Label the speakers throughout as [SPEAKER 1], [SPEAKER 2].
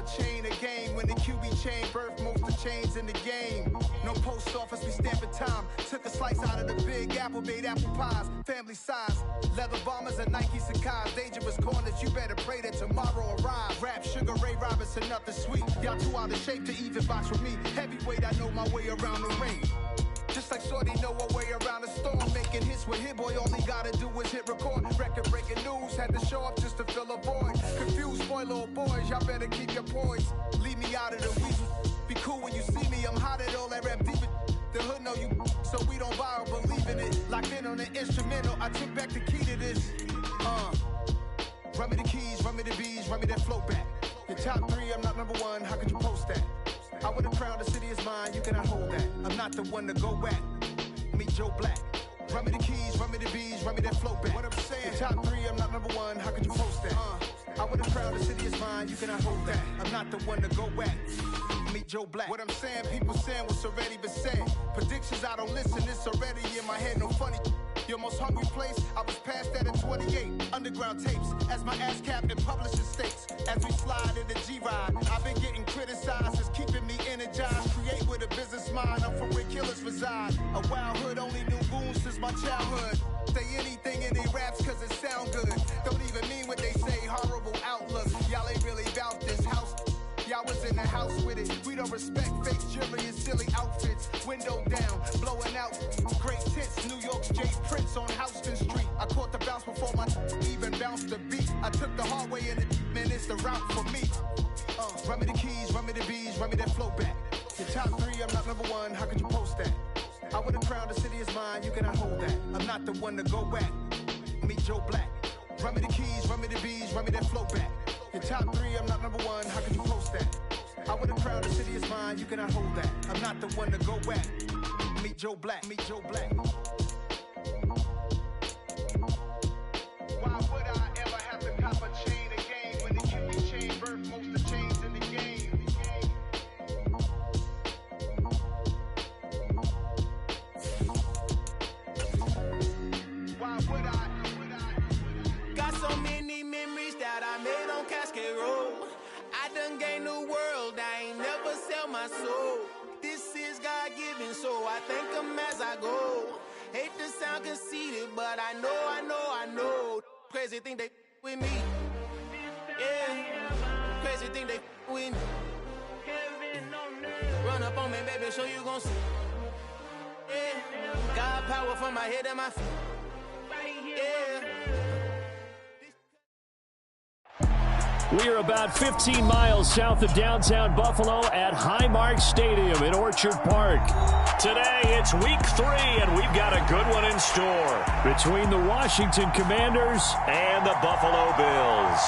[SPEAKER 1] copper chain, a game. When the QB chain birthed most of chains in the game. No post office, we stamping time. Took a slice out of the big apple, made apple pies. Family size, leather bombers and Nike Sacai's. Dangerous corners, you better pray that tomorrow arrives. Rap, Sugar Ray Robinson, nothing sweet. Y'all too out of shape to even box with me. Heavyweight, I know my way around the ring. Just like Shorty know a way around the storm. Making hits with Hit Boy, all he gotta do is hit record. Record breaking news, had to show up just to fill a void. Confused boy, little boys, y'all better keep your poise. Leave me out of the weasel. Be cool when you see me, I'm hot at all that rap deep. The hood know you, so we don't borrow, believe in it. Locked in on the instrumental, I took back the key to this. Run me the keys, run me the bees, run me that flow back. Your top 3, I'm not number 1, how could you post that? I would have crowned the city is mine, you cannot hold that. I'm not the one to go back. Meet Joe Black. Run me the keys, run me the bees, run me that flow back. What I'm saying, your top 3, I'm not number 1, how could you post that? I would have crowned the city is mine, you cannot hold that. I'm not the one to go back. Meet Joe Black. What I'm saying, people saying what's already been said. Predictions, I don't listen, it's already in my head, no funny. Your most hungry place, I was past that at 28. Underground tapes, as my ass cap in publishing states. As we slide in the G-Ride, I've been getting criticized, it's keeping me energized. Create with a business mind, I'm from where killers reside. A wild hood, only knew goons since my childhood. Say anything in they raps cause it sound good. Don't even mean what they say, horrible outlook. Y'all ain't really about this house. Y'all was in the house with it. We don't respect fake jewelry and silly outfits. Window down, blowing out. Great tits, New York's Jay Prince on Houston Street. I caught the bounce before my even bounced the beat. I took the hard way in it, man, it's the route for me. Run me the keys, run me the bees, run me that flow back. Your top 3, I'm not number 1, how could you post that? I would have crowned the city is mine, you cannot hold that. I'm not the one to go back. Meet Joe Black. Run me the keys, run me the bees, run me that flow back. Your top 3, I'm not number 1, how could you post that? I would have crowned the city is mine, you cannot hold that. I'm not the one to go back. Meet Joe Black, meet Joe Black. Why would I ever have to cop a chain again when the QB chain birthed most of chains in the game? Why would I?
[SPEAKER 2] Got so many memories that I made on Cascade Road. I done gained the world, I ain't never sell my soul. This is God-given, so I thank him as I go. Hate to sound conceited, but I know. Crazy thing they with me. Yeah, crazy thing they with me. Run up on me, baby, show you gon' see. Yeah, God power from my head and my feet. Yeah.
[SPEAKER 3] We are about 15 miles south of downtown Buffalo at Highmark Stadium in Orchard Park. Today, it's week 3, and we've got a good one in store between the Washington Commanders and the Buffalo Bills.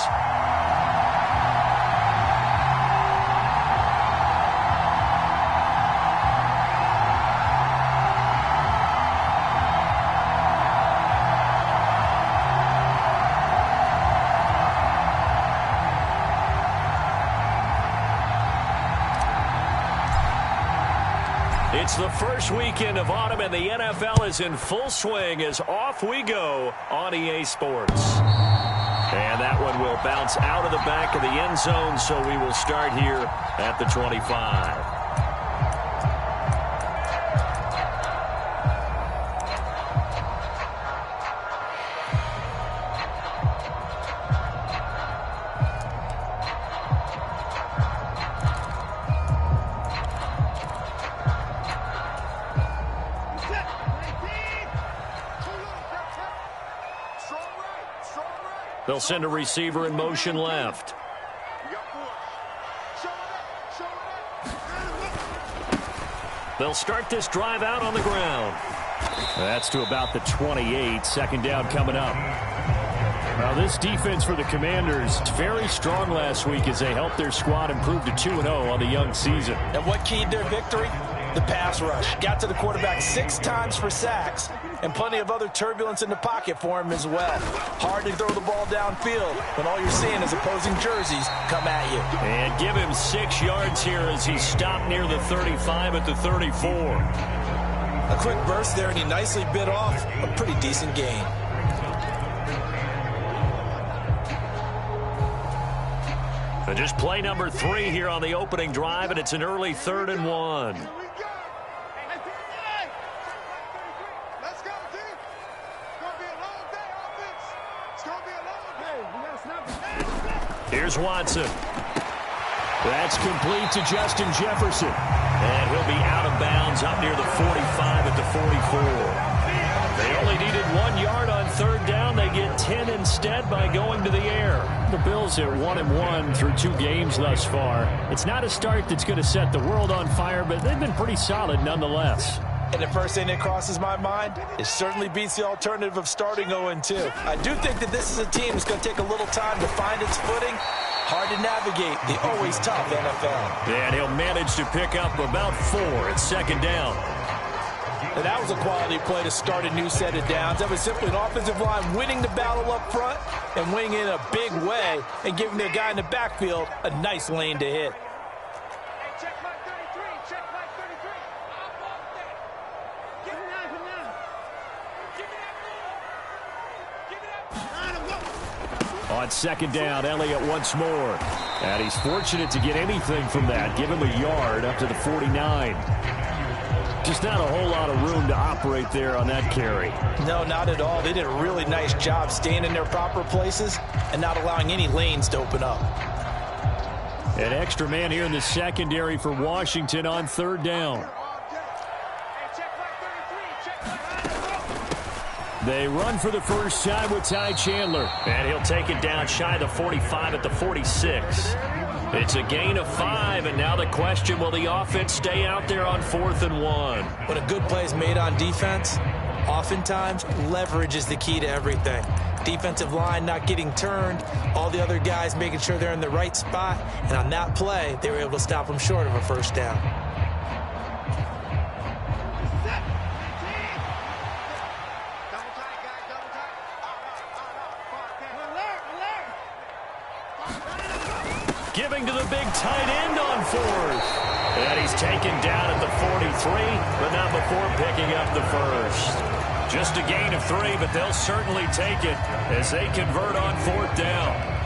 [SPEAKER 3] It's the first weekend of autumn, and the NFL is in full swing as off we go on EA Sports. And that one will bounce out of the back of the end zone, so we will start here at the 25. They'll send a receiver in motion left. They'll start this drive out on the ground. That's to about the 28. Second down coming up. Now, this defense for the Commanders, very strong last week as they helped their squad improve to 2-0 on the young season.
[SPEAKER 4] And what keyed their victory? The pass rush. Got to the quarterback 6 times for sacks, and plenty of other turbulence in the pocket for him as well. Hard to throw the ball downfield when all you're seeing is opposing jerseys come at you.
[SPEAKER 3] And give him 6 yards here as he stopped near the 35 at the 34.
[SPEAKER 4] A quick burst there, and he nicely bit off a pretty decent gain.
[SPEAKER 3] Just play number 3 here on the opening drive, and it's an early 3rd and 1. Here's Watson. That's complete to Justin Jefferson. And he'll be out of bounds up near the 45 at the 44. They only needed 1 yard on 3rd down. They get 10 instead by going to the air. The Bills are 1-1 through 2 games thus far. It's not a start that's going to set the world on fire, but they've been pretty solid nonetheless.
[SPEAKER 4] And the first thing that crosses my mind, it certainly beats the alternative of starting 0-2. I do think that this is a team that's going to take a little time to find its footing. Hard to navigate the always tough NFL.
[SPEAKER 3] And he'll manage to pick up about 4 at 2nd down.
[SPEAKER 4] And that was a quality play to start a new set of downs. That was simply an offensive line winning the battle up front and winning in a big way and giving the guy in the backfield a nice lane to hit.
[SPEAKER 3] On 2nd down, Elliott once more. And he's fortunate to get anything from that. Give him a yard up to the 49. Just not a whole lot of room to operate there on that carry.
[SPEAKER 4] No, not at all. They did a really nice job staying in their proper places and not allowing any lanes to open up.
[SPEAKER 3] An extra man here in the secondary for Washington on 3rd down. They run for the first time with Ty Chandler. And he'll take it down shy of the 45 at the 46. It's a gain of 5, and now the question, will the offense stay out there on 4th and 1?
[SPEAKER 4] When a good play is made on defense, oftentimes leverage is the key to everything. Defensive line not getting turned, all the other guys making sure they're in the right spot, and on that play, they were able to stop them short of a first down.
[SPEAKER 3] Giving to the big tight end on 4th. And he's taken down at the 43, but not before picking up the first. Just a gain of 3, but they'll certainly take it as they convert on 4th down.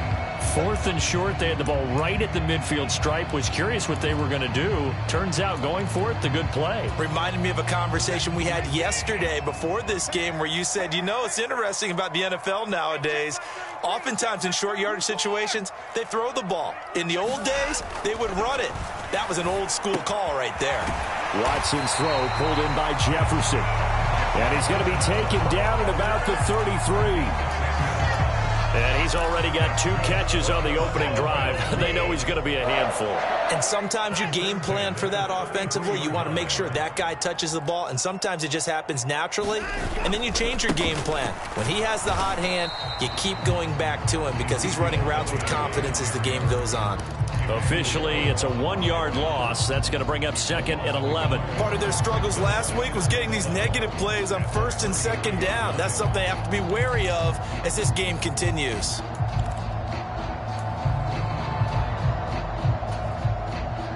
[SPEAKER 3] 4th and short, they had the ball right at the midfield stripe. Was curious what they were going to do. Turns out going for it, the good play.
[SPEAKER 4] Reminded me of a conversation we had yesterday before this game where you said, you know, it's interesting about the NFL nowadays. Oftentimes in short yardage situations, they throw the ball. In the old days, they would run it. That was an old school call right there.
[SPEAKER 3] Watson's throw pulled in by Jefferson. And he's going to be taken down at about the 33. And he's already got 2 catches on the opening drive. They know he's going to be a handful.
[SPEAKER 4] And sometimes you game plan for that offensively. You want to make sure that guy touches the ball, and sometimes it just happens naturally. And then you change your game plan. When he has the hot hand, you keep going back to him because he's running routes with confidence as the game goes on.
[SPEAKER 3] Officially, it's a 1-yard loss. That's going to bring up 2nd and 11.
[SPEAKER 4] Part of their struggles last week was getting these negative plays on 1st and 2nd down. That's something they have to be wary of as this game continues.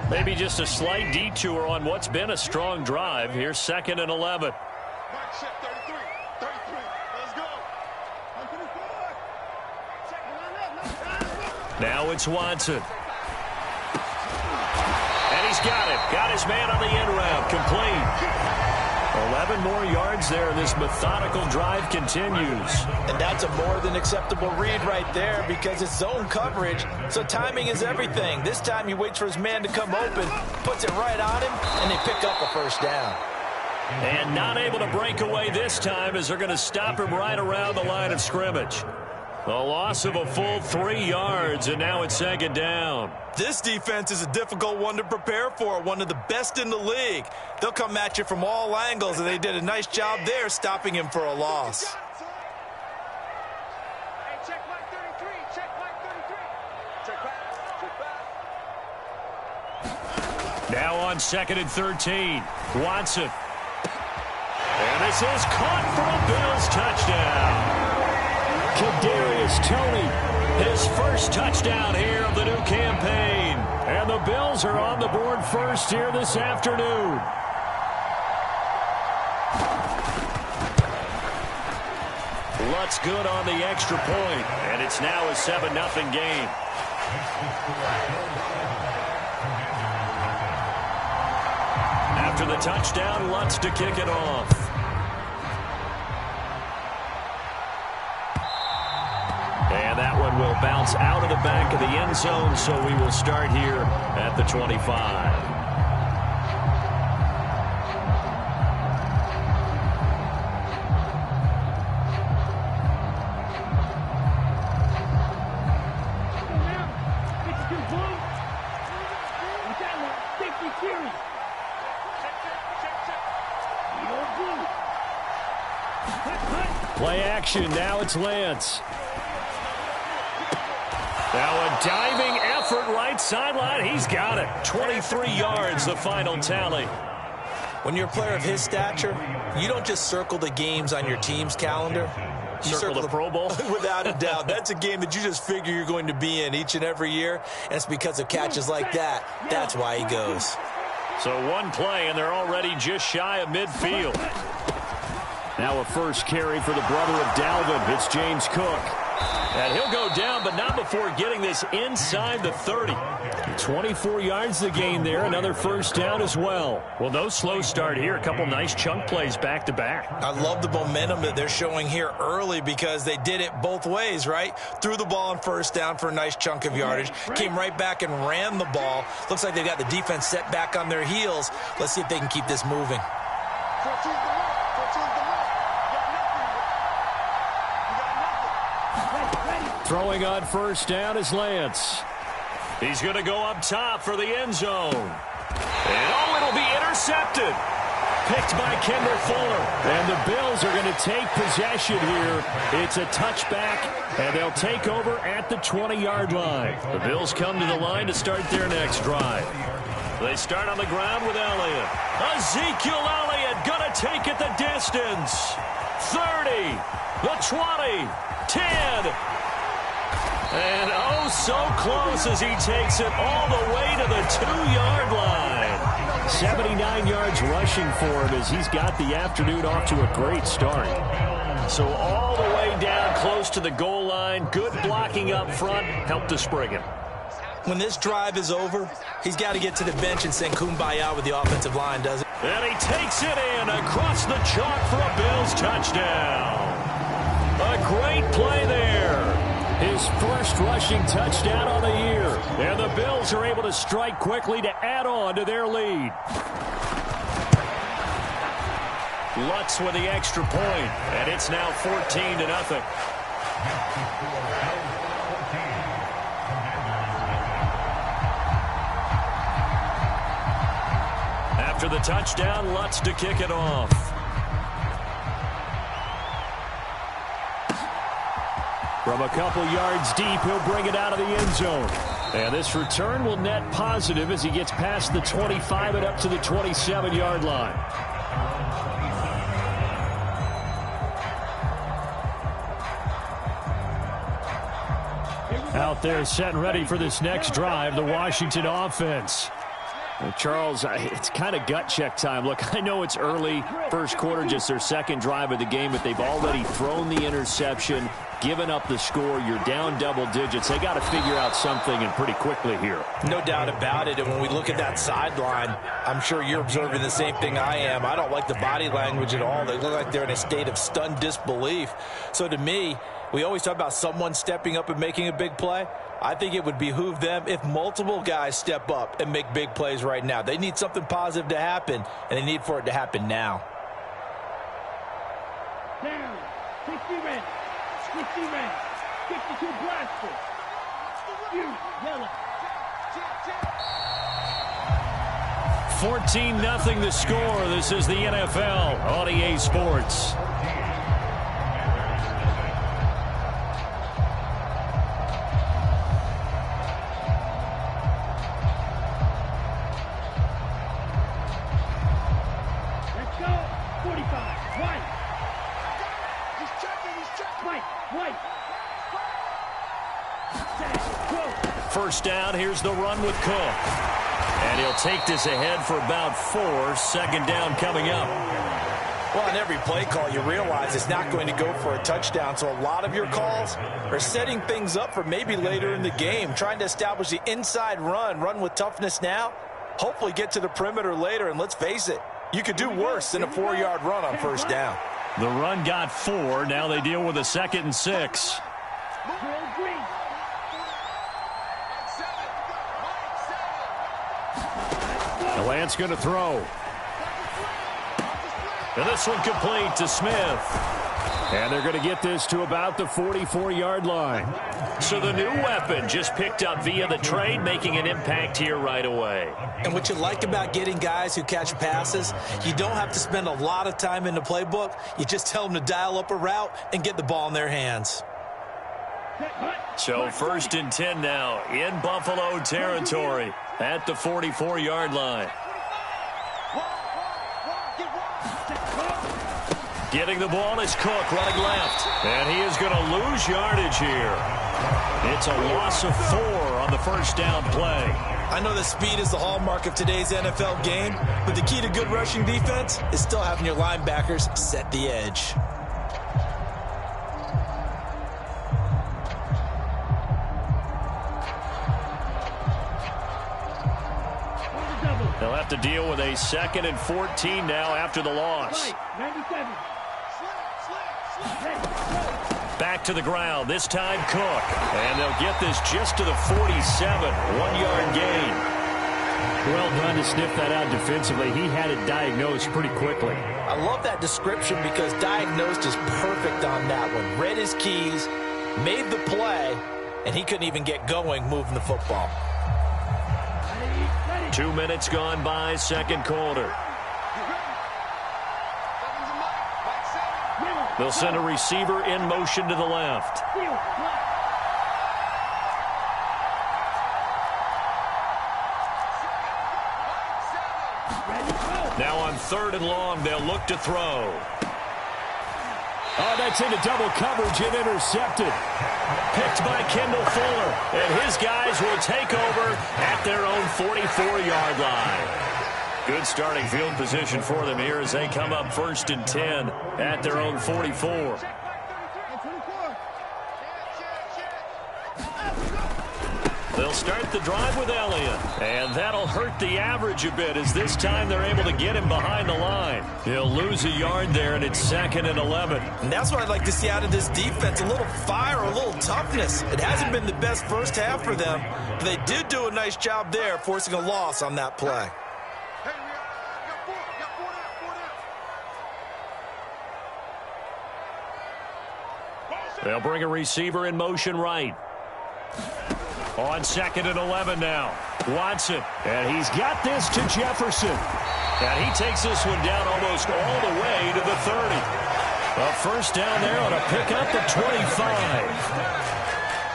[SPEAKER 3] Maybe just a slight detour on what's been a strong drive. Here's 2nd and 11. Now it's Watson. And he's got it. Got his man on the end route. Complete. 11 more yards there. This methodical drive continues.
[SPEAKER 4] And that's a more than acceptable read right there because it's zone coverage, so timing is everything. This time he waits for his man to come open, puts it right on him, and they pick up a first down.
[SPEAKER 3] And not able to break away this time as they're going to stop him right around the line of scrimmage. A loss of a full 3 yards, and now it's 2nd down.
[SPEAKER 4] This defense is a difficult one to prepare for, one of the best in the league. They'll come at you from all angles, and they did a nice job there stopping him for a loss.
[SPEAKER 3] Now on 2nd and 13, Watson. And this is caught for a Bills touchdown. Kadarius Toney, his first touchdown here of the new campaign. And the Bills are on the board first here this afternoon. Lutz good on the extra point, and it's now a 7-0 game. After the touchdown, Lutz to kick it off. And that one will bounce out of the back of the end zone, so we will start here at the 25. Play action, now it's Lance. Now a diving effort, right sideline. He's got it. 23 yards, the final tally.
[SPEAKER 4] When you're a player of his stature, you don't just circle the games on your team's calendar. You
[SPEAKER 3] circle the Pro Bowl?
[SPEAKER 4] Without a doubt. That's a game that you just figure you're going to be in each and every year, and it's because of catches like that. That's why he goes.
[SPEAKER 3] So one play, and they're already just shy of midfield. Now a first carry for the brother of Dalvin. It's James Cook. And he'll go down, but not before getting this inside the 30. 24 yards the gain there. Another first down as well. Well, no slow start here. A couple nice chunk plays back to back.
[SPEAKER 4] I love the momentum that they're showing here early because they did it both ways, right? Threw the ball on first down for a nice chunk of yardage. Came right back and ran the ball. Looks like they've got the defense set back on their heels. Let's see if they can keep this moving.
[SPEAKER 3] Throwing on first down is Lance. He's going to go up top for the end zone. And it'll be intercepted. Picked by Kendall Fuller. And the Bills are going to take possession here. It's a touchback, and they'll take over at the 20-yard line. The Bills come to the line to start their next drive. They start on the ground with Elliott. Ezekiel Elliott going to take it the distance. 30, the 20, 10. And oh, so close as he takes it all the way to the 2-yard line. 79 yards rushing for him as he's got the afternoon off to a great start. So all the way down close to the goal line. Good blocking up front. Helped to spring him.
[SPEAKER 4] When this drive is over, he's got to get to the bench and sing Kumbaya with the offensive line, doesn't he?
[SPEAKER 3] And he takes it in across the chalk for a Bills touchdown. A great play there. His first rushing touchdown on the year. And the Bills are able to strike quickly to add on to their lead. Lutz with the extra point, and it's now 14-0. After the touchdown, Lutz to kick it off. From a couple yards deep, he'll bring it out of the end zone. And this return will net positive as he gets past the 25 and up to the 27-yard line. Out there set and ready for this next drive, the Washington offense. Well, Charles, it's kind of gut check time. Look, I know it's early, first quarter, just their second drive of the game, but they've already thrown the interception, given up the score. You're down double digits. They got to figure out something, and pretty quickly here.
[SPEAKER 4] No doubt about it. And when we look at that sideline, I'm sure you're observing the same thing I am. I don't like the body language at all. They look like they're in a state of stunned disbelief. So to me, we always talk about someone stepping up and making a big play. I think it would behoove them if multiple guys step up and make big plays right now. They need something positive to happen, and they need for it to happen now.
[SPEAKER 5] Down, 60 red, 52 Bradford. You, yellow.
[SPEAKER 3] 14-0 the score. This is the NFL on EA Sports. First down, here's the run with Cook. And he'll take this ahead for about 4. Second down coming up.
[SPEAKER 4] Well, on every play call, you realize it's not going to go for a touchdown, so a lot of your calls are setting things up for maybe later in the game, trying to establish the inside run with toughness now, hopefully get to the perimeter later, and let's face it, you could do worse than a 4-yard run on first down.
[SPEAKER 3] The run got 4. Now they deal with a 2nd and 6. Lance going to throw. And this one complete to Smith. And they're going to get this to about the 44-yard line. So the new weapon just picked up via the trade, making an impact here right away.
[SPEAKER 4] And what you like about getting guys who catch passes, you don't have to spend a lot of time in the playbook. You just tell them to dial up a route and get the ball in their hands.
[SPEAKER 3] So 1st and 10 now in Buffalo territory at the 44-yard line. Getting the ball is Cook running left. And he is going to lose yardage here. It's a loss of 4 on the first down play.
[SPEAKER 4] I know that speed is the hallmark of today's NFL game, but the key to good rushing defense is still having your linebackers set the edge.
[SPEAKER 3] They'll have to deal with a 2nd and 14 now after the loss.
[SPEAKER 5] 97.
[SPEAKER 3] Back to the ground, this time Cook. And they'll get this just to the 47, 1-yard gain. Well done to sniff that out defensively. He had it diagnosed pretty quickly.
[SPEAKER 4] I love that description because diagnosed is perfect on that one. Read his keys, made the play, and he couldn't even get going moving the football.
[SPEAKER 3] 2 minutes gone by, second quarter. They'll send a receiver in motion to the left. Now on 3rd and long, they'll look to throw. Oh, that's into double coverage and intercepted. Picked by Kendall Fuller. And his guys will take over at their own 44-yard line. Good starting field position for them here as they come up 1st and 10 at their own 44. They'll start the drive with Elliott, and that'll hurt the average a bit as this time they're able to get him behind the line. He'll lose a yard there, and it's 2nd and 11.
[SPEAKER 4] And that's what I'd like to see out of this defense, a little fire, a little toughness. It hasn't been the best first half for them, but they did do a nice job there, forcing a loss on that play.
[SPEAKER 3] They'll bring a receiver in motion right. On 2nd and 11 now. Watson. And he's got this to Jefferson. And he takes this one down almost all the way to the 30. A first down there on a pickup at 25.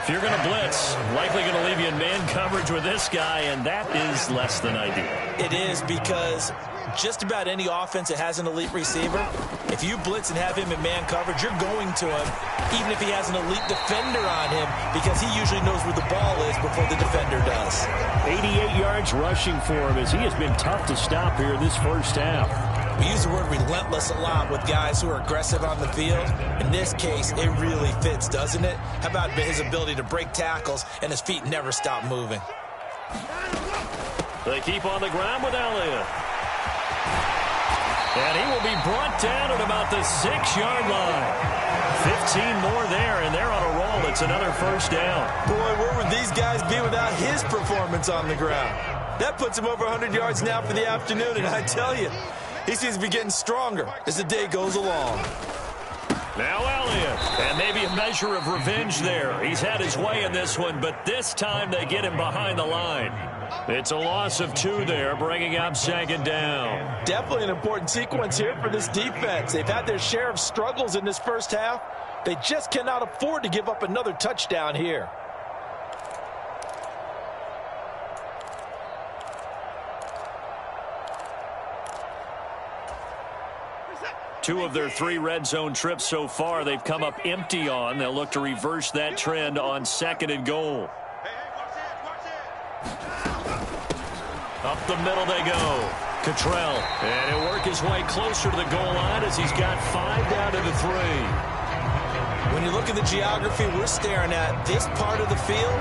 [SPEAKER 3] If you're going to blitz, likely going to leave you in man coverage with this guy, and that is less than ideal.
[SPEAKER 4] It is because just about any offense that has an elite receiver, if you blitz and have him in man coverage, you're going to him, even if he has an elite defender on him, because he usually knows where the ball is before the defender does.
[SPEAKER 3] 88 yards rushing for him as he has been tough to stop here this first half.
[SPEAKER 4] We use the word relentless a lot with guys who are aggressive on the field. In this case, it really fits, doesn't it? How about his ability to break tackles and his feet never stop moving?
[SPEAKER 3] They keep on the ground with Elliott. And he will be brought down at about the 6-yard line. 15 more there, and they're on a roll. It's another first down.
[SPEAKER 4] Boy, where would these guys be without his performance on the ground? That puts him over 100 yards now for the afternoon, and I tell you, he seems to be getting stronger as the day goes along.
[SPEAKER 3] Now Elliott, and maybe a measure of revenge there. He's had his way in this one, but this time they get him behind the line. It's a loss of 2 there, bringing up 2nd down.
[SPEAKER 4] Definitely an important sequence here for this defense. They've had their share of struggles in this first half. They just cannot afford to give up another touchdown here.
[SPEAKER 3] Two of their 3 red zone trips so far, they've come up empty on. They'll look to reverse that trend on 2nd and goal. Up the middle they go. Cottrell, and he'll work his way closer to the goal line as he's got 5 down to the 3.
[SPEAKER 4] When you look at the geography we're staring at, this part of the field,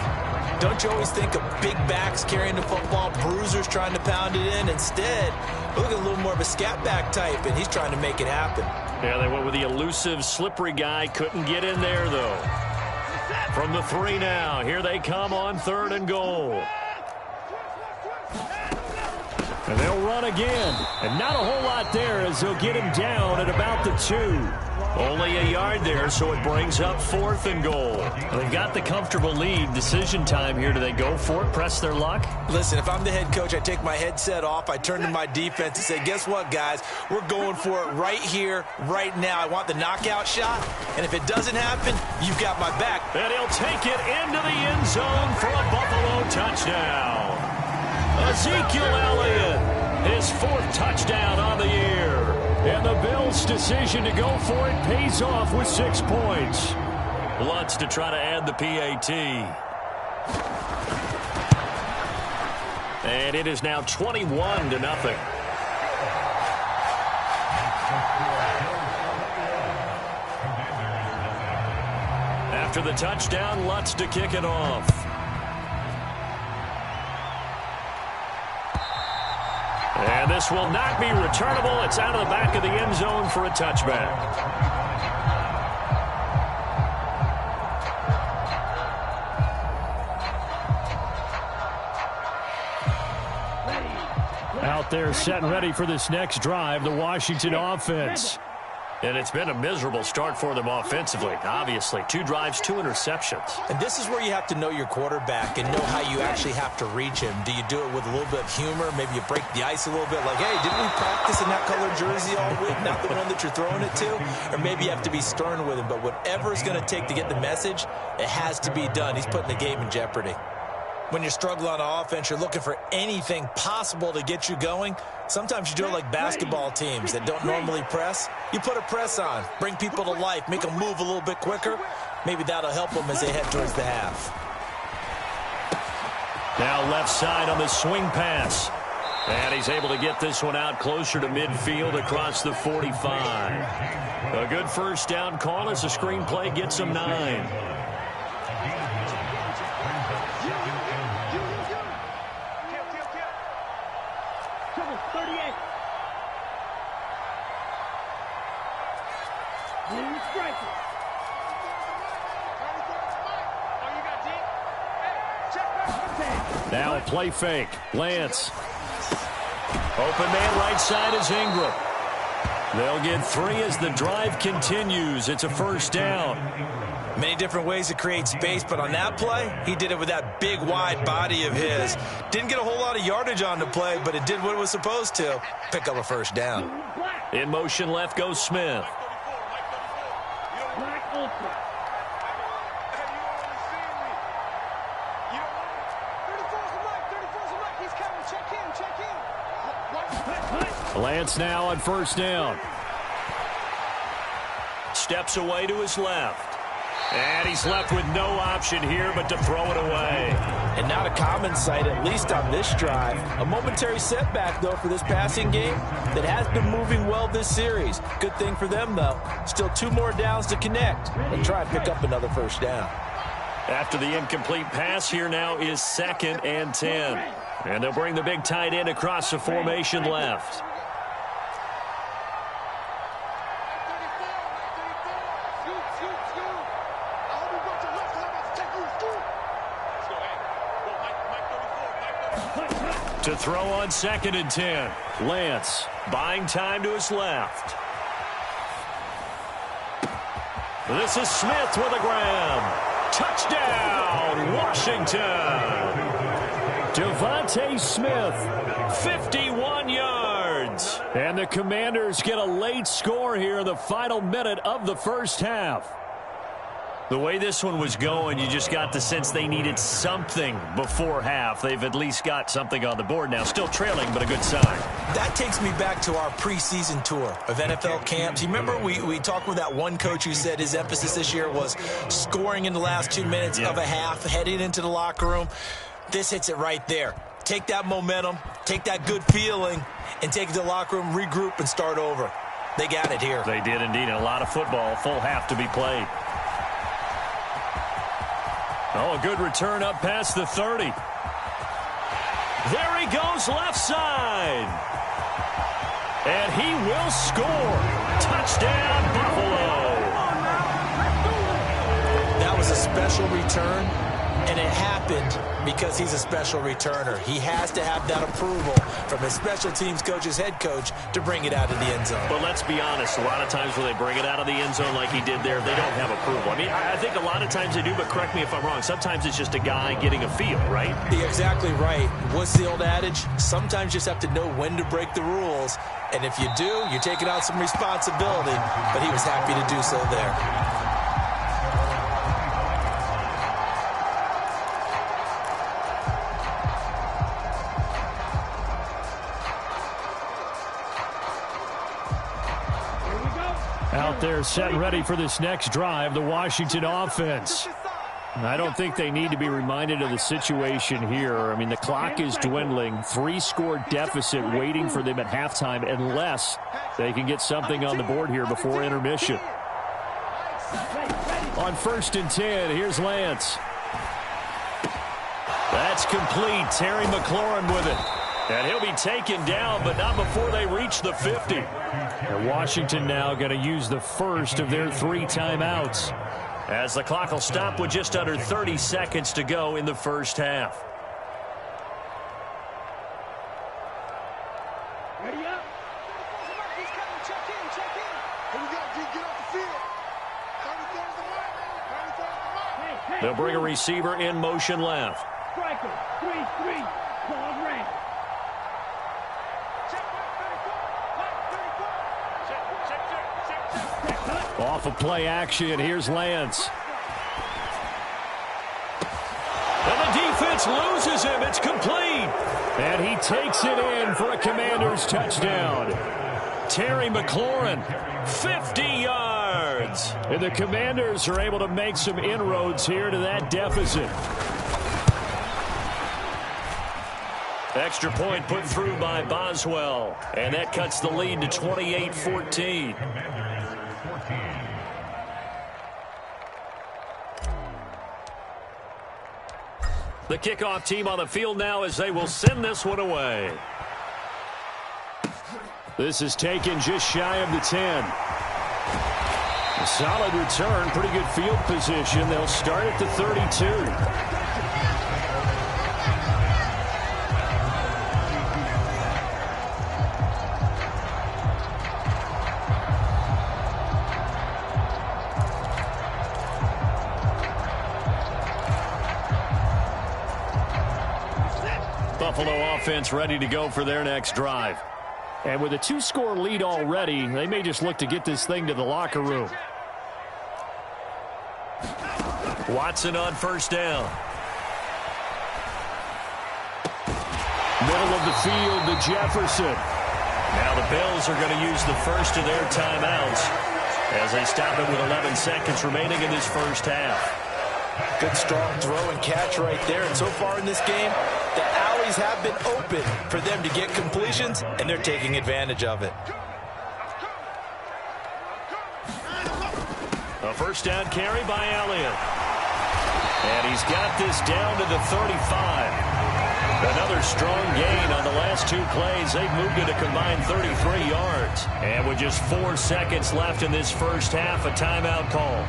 [SPEAKER 4] don't you always think of big backs carrying the football, bruisers trying to pound it in? Instead, look at a little more of a scat back type, and he's trying to make it happen.
[SPEAKER 3] Yeah, they went with the elusive, slippery guy. Couldn't get in there, though. From the 3 now. Here they come on 3rd and goal. And they'll run again. And not a whole lot there as they'll get him down at about the 2. Only a yard there, so it brings up 4th and goal. They've got the comfortable lead. Decision time here. Do they go for it, press their luck?
[SPEAKER 4] Listen, if I'm the head coach, I take my headset off. I turn to my defense and say, guess what, guys? We're going for it right here, right now. I want the knockout shot, and if it doesn't happen, you've got my back.
[SPEAKER 3] And he'll take it into the end zone for a Buffalo touchdown. Ezekiel Elliott, his 4th touchdown on the year. And the Bills' decision to go for it pays off with 6 points. Lutz to try to add the PAT. And it is now 21-0. After the touchdown, Lutz to kick it off. And this will not be returnable. It's out of the back of the end zone for a touchback. Out there set and ready for this next drive, the Washington offense. And it's been a miserable start for them offensively. Obviously, 2 drives, 2 interceptions.
[SPEAKER 4] And this is where you have to know your quarterback and know how you actually have to reach him. Do you do it with a little bit of humor? Maybe you break the ice a little bit like, hey, didn't we practice in that color jersey all week? Not the one that you're throwing it to? Or maybe you have to be stern with him. But whatever it's going to take to get the message, it has to be done. He's putting the game in jeopardy. When you're struggling on offense, you're looking for anything possible to get you going. Sometimes you do it like basketball teams that don't normally press. You put a press on, bring people to life, make them move a little bit quicker. Maybe that'll help them as they head towards the half.
[SPEAKER 3] Now left side on the swing pass. And he's able to get this one out closer to midfield across the 45. A good first down call as the screenplay gets him 9. Now a play fake. Lance. Open man right side is Ingram. They'll get 3 as the drive continues. It's a first down.
[SPEAKER 4] Many different ways to create space, but on that play, he did it with that big, wide body of his. Didn't get a whole lot of yardage on the play, but it did what it was supposed to. Pick up a first down.
[SPEAKER 3] In motion left goes Smith. Lance now on first down. Steps away to his left. And he's left with no option here but to throw it away.
[SPEAKER 4] And not a common sight, at least on this drive. A momentary setback, though, for this passing game that has been moving well this series. Good thing for them, though. Still 2 more downs to connect and try and pick up another first down.
[SPEAKER 3] After the incomplete pass, here now is 2nd and 10. And they'll bring the big tight end across the formation left. To throw on 2nd and 10. Lance buying time to his left. This is Smith with a grab. Touchdown, Washington. Devontae Smith, 51 yards. And the Commanders get a late score here in the final minute of the first half. The way this one was going, you just got the sense they needed something before half. They've at least got something on the board now. Still trailing, but a good sign.
[SPEAKER 4] That takes me back to our preseason tour of NFL camps. You remember we talked with that one coach who said his emphasis this year was scoring in the last 2 minutes of a half, heading into the locker room. This hits it right there. take that momentum, take that good feeling, and take it to the locker room, regroup, and start over. They got it here.
[SPEAKER 3] They did indeed. A lot of football, full half to be played. Oh, a good return up past the 30. There he goes left side. And he will score. Touchdown, Buffalo.
[SPEAKER 4] That was a special return, and it happened because he's a special returner. He has to have that approval from his special teams coach's head coach to bring it out of the end zone.
[SPEAKER 3] But let's be honest, a lot of times when they bring it out of the end zone like he did there, they don't have approval. I mean, I think a lot of times they do, but correct me if I'm wrong. Sometimes it's just a guy getting a feel, right?
[SPEAKER 4] You're exactly right. What's the old adage? Sometimes you just have to know when to break the rules. And if you do, you're taking out some responsibility. But he was happy to do so there.
[SPEAKER 3] Out there set and ready for this next drive, the Washington offense. I don't think they need to be reminded of the situation here. I mean, the clock is dwindling. 3-score deficit waiting for them at halftime unless they can get something on the board here before intermission. On 1st and 10, here's Lance. That's complete. Terry McLaurin with it. And he'll be taken down, but not before they reach the 50. And Washington now going to use the first of their 3 timeouts, as the clock will stop with just under 30 seconds to go in the first half.
[SPEAKER 5] Ready up. He's coming. Check in. Here we go. Get off the field. 33rd the mark.
[SPEAKER 3] They'll bring a receiver in motion left.
[SPEAKER 5] Striker. 3-3. Pause rank.
[SPEAKER 3] Off of play action, here's Lance. And the defense loses him. It's complete. And he takes it in for a Commanders touchdown. Terry McLaurin, 50 yards. And the Commanders are able to make some inroads here to that deficit. Extra point put through by Boswell. And that cuts the lead to 28-14. The kickoff team on the field now as they will send this one away. This is taken just shy of the 10. A solid return, pretty good field position. They'll start at the 32. Buffalo offense ready to go for their next drive. And with a 2-score lead already, they may just look to get this thing to the locker room. Watson on first down. Middle of the field to Jefferson. Now the Bills are going to use the first of their timeouts as they stop it with 11 seconds remaining in this first half.
[SPEAKER 4] Good strong throw and catch right there. And so far in this game, the alleys have been open for them to get completions, and they're taking advantage of it.
[SPEAKER 3] A first down carry by Elliott. And he's got this down to the 35. Another strong gain on the last 2 plays. They've moved it a combined 33 yards. And with just 4 seconds left in this first half, a timeout call.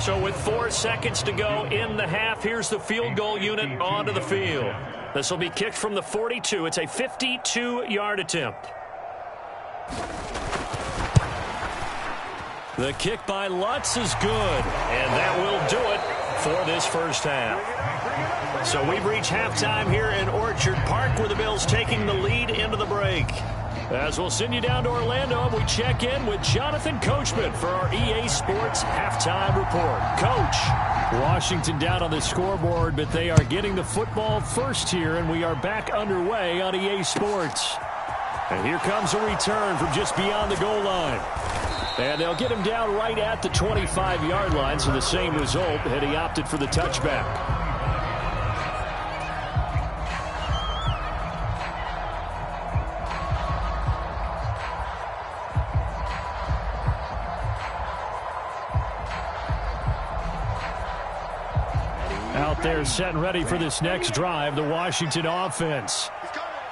[SPEAKER 3] So with 4 seconds to go in the half, here's the field goal unit onto the field. This will be kicked from the 42. It's a 52-yard attempt. The kick by Lutz is good, and that will do it for this first half. So we've reached halftime here in Orchard Park, where the Bills taking the lead into the break. As we'll send you down to Orlando, and we check in with Jonathan Coachman for our EA Sports Halftime Report. Coach, Washington down on the scoreboard, but they are getting the football first here, and we are back underway on EA Sports. And here comes a return from just beyond the goal line. And they'll get him down right at the 25-yard line, so the same result had he opted for the touchback. Out there set and ready for this next drive, the Washington offense.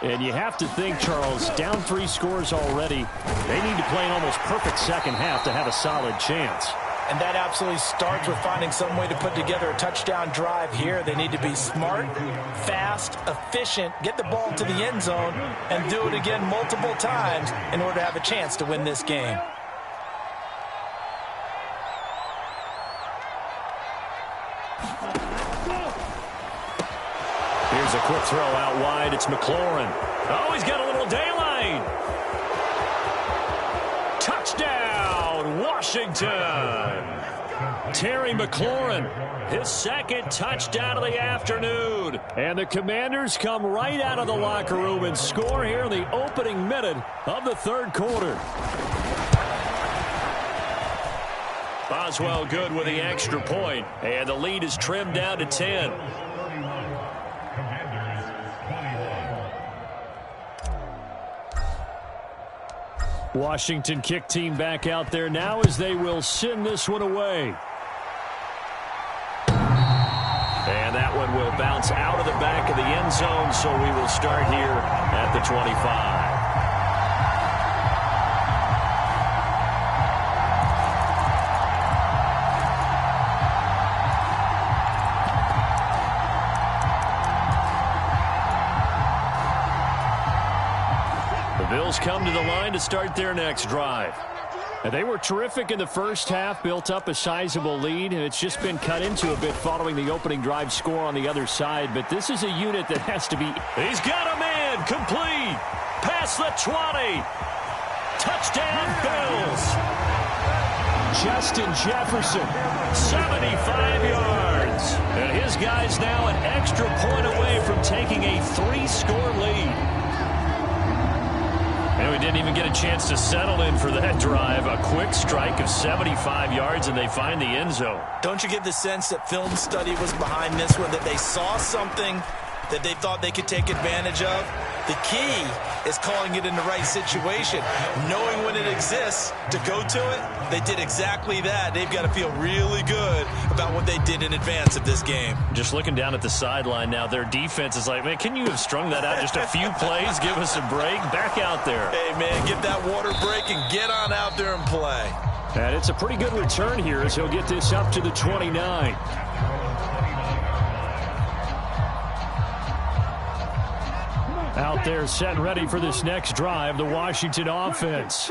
[SPEAKER 3] And you have to think, Charles, down 3 scores already. They need to play an almost perfect second half to have a solid chance.
[SPEAKER 4] And that absolutely starts with finding some way to put together a touchdown drive here. They need to be smart, fast, efficient, get the ball to the end zone, and do it again multiple times in order to have a chance to win this game.
[SPEAKER 3] Here's a quick throw out wide. It's McLaurin. Oh, he's got a little daylight. Touchdown, Washington. Terry McLaurin, his second touchdown of the afternoon. And the Commanders come right out of the locker room and score here in the opening minute of the third quarter. Boswell good with the extra point, and the lead is trimmed down to 10. Washington kick team back out there now as they will send this one away. And that one will bounce out of the back of the end zone, so we will start here at the 25. Bills come to the line to start their next drive. And they were terrific in the first half, built up a sizable lead, and it's just been cut into a bit following the opening drive score on the other side. But this is a unit that has to be... He's got a man, complete, past the 20. Touchdown, Bills. Justin Jefferson, 75 yards. And his guy's now an extra point away from taking a 3-score lead. And we didn't even get a chance to settle in for that drive. A quick strike of 75 yards, and they find the end zone.
[SPEAKER 4] Don't you get the sense that film study was behind this one, that they saw something that they thought they could take advantage of? The key is calling it in the right situation, knowing when it exists to go to it. They did exactly that. They've got to feel really good about what they did in advance of this game.
[SPEAKER 3] Just looking down at the sideline now, their defense is like, man, can you have strung that out just a few plays? Give us a break. Back out there.
[SPEAKER 4] Hey, man, get that water break and get on out there and play.
[SPEAKER 3] And it's a pretty good return here as he'll get this up to the 29. Out there set and ready for this next drive, the Washington offense.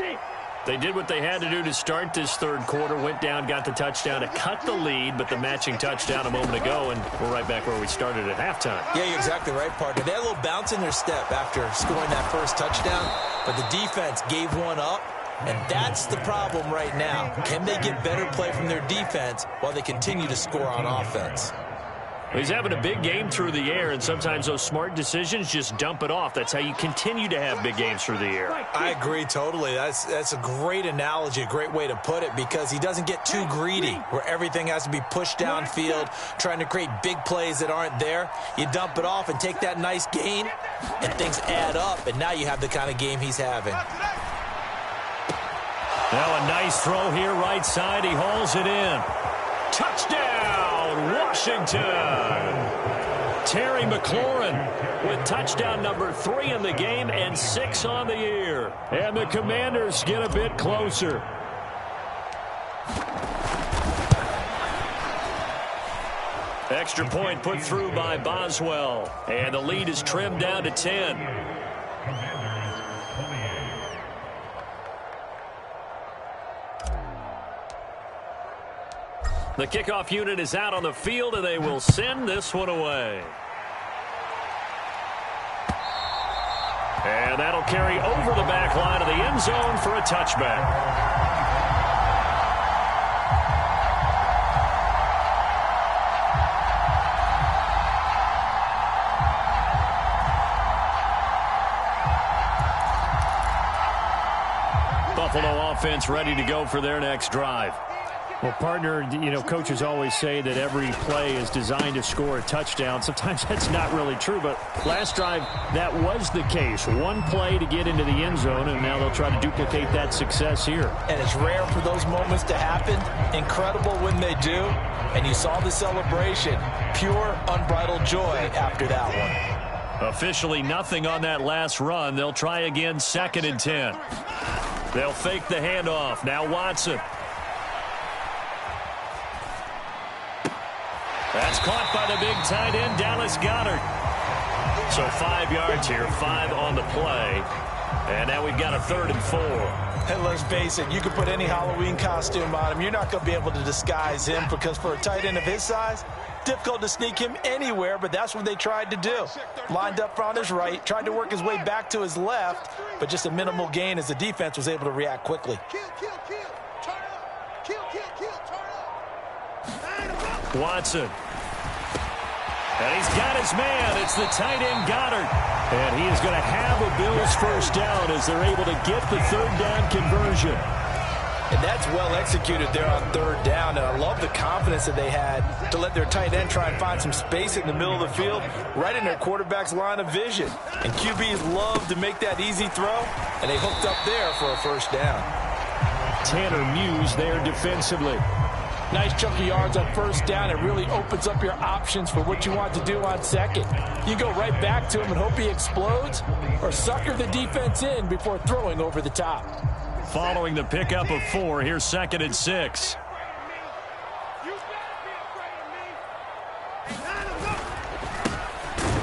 [SPEAKER 3] They did what they had to do to start this third quarter, went down, got the touchdown to cut the lead, but the matching touchdown a moment ago, and we're right back where we started at halftime.
[SPEAKER 4] Yeah, you're exactly right, partner. They had a little bounce in their step after scoring that first touchdown, but the defense gave one up, and that's the problem right now. Can they get better play from their defense while they continue to score on offense?
[SPEAKER 3] He's having a big game through the air, and sometimes those smart decisions just dump it off. That's how you continue to have big games through the air.
[SPEAKER 4] I agree totally. That's a great analogy, a great way to put it, because he doesn't get too greedy where everything has to be pushed downfield, trying to create big plays that aren't there. You dump it off and take that nice gain, and things add up, and now you have the kind of game he's having.
[SPEAKER 3] Now a nice throw here right side. He hauls it in. Touchdown, Washington. Terry McLaurin with touchdown number 3 in the game and 6 on the year. And the Commanders get a bit closer. Extra point put through by Boswell. And the lead is trimmed down to 10. The kickoff unit is out on the field, and they will send this one away. And that'll carry over the back line of the end zone for a touchback. Buffalo offense ready to go for their next drive. Well, partner, you know, coaches always say that every play is designed to score a touchdown. Sometimes that's not really true, but last drive, that was the case. One play to get into the end zone, and now they'll try to duplicate that success here. And
[SPEAKER 4] it's rare for those moments to happen. Incredible when they do. And you saw the celebration. Pure, unbridled joy after that one.
[SPEAKER 3] Officially nothing on that last run. They'll try again, 2nd and 10. They'll fake the handoff. Now Watson. That's caught by the big tight end, Dallas Goedert. So 5 yards here, 5 on the play. And now we've got a 3rd and 4.
[SPEAKER 4] And let's face it, you can put any Halloween costume on him. You're not going to be able to disguise him because for a tight end of his size, difficult to sneak him anywhere, but that's what they tried to do. Lined up on his right, tried to work his way back to his left, but just a minimal gain as the defense was able to react quickly.
[SPEAKER 3] Watson. And he's got his man. It's the tight end Goedert. And he is going to have a Bills first down as they're able to get the 3rd down conversion.
[SPEAKER 4] And that's well executed there on 3rd down. And I love the confidence that they had to let their tight end try and find some space in the middle of the field, right in their quarterback's line of vision. And QBs love to make that easy throw, and they hooked up there for a first down.
[SPEAKER 3] Tanner Muse there defensively.
[SPEAKER 4] Nice chunk of yards on 1st down. It really opens up your options for what you want to do on 2nd. You go right back to him and hope he explodes, or sucker the defense in before throwing over the top.
[SPEAKER 3] Following the pickup of 4, here's 2nd and 6.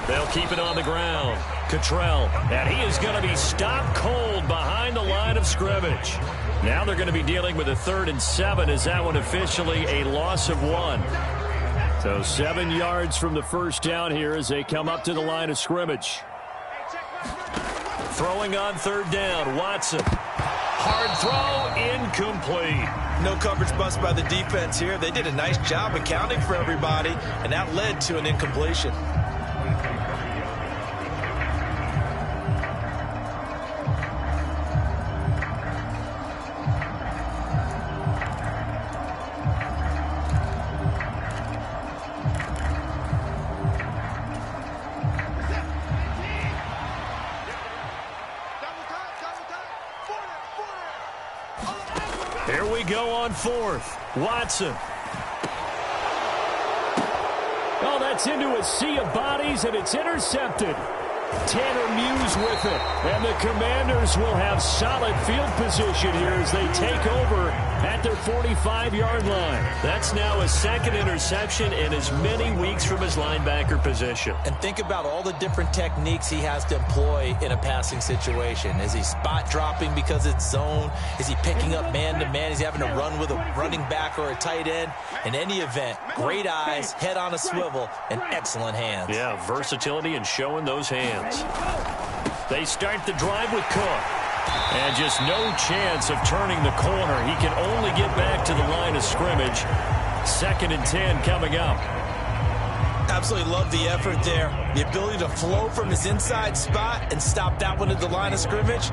[SPEAKER 3] They'll keep it on the ground. Cottrell, and he is going to be stopped cold behind the line of scrimmage. Now they're going to be dealing with a 3rd and 7 as that one officially a loss of 1. So 7 yards from the first down here as they come up to the line of scrimmage. Throwing on 3rd down, Watson. Hard throw, incomplete.
[SPEAKER 4] No coverage bust by the defense here. They did a nice job accounting for everybody, and that led to an incompletion.
[SPEAKER 3] Here we go on 4th. Watson. Oh, that's into a sea of bodies, and it's intercepted. Tanner Muse with it. And the Commanders will have solid field position here as they take over at their 45-yard line. That's now a 2nd interception in as many weeks from his linebacker position.
[SPEAKER 4] And think about all the different techniques he has to employ in a passing situation. Is he spot dropping because it's zone? Is he picking up man-to-man? Is he having to run with a running back or a tight end? In any event, great eyes, head on a swivel, and excellent hands.
[SPEAKER 3] Yeah, versatility and showing those hands. They start the drive with Cook. And just no chance of turning the corner. He can only get back to the line of scrimmage. 2nd and 10 coming up.
[SPEAKER 4] Absolutely love the effort there. The ability to flow from his inside spot and stop that one at the line of scrimmage.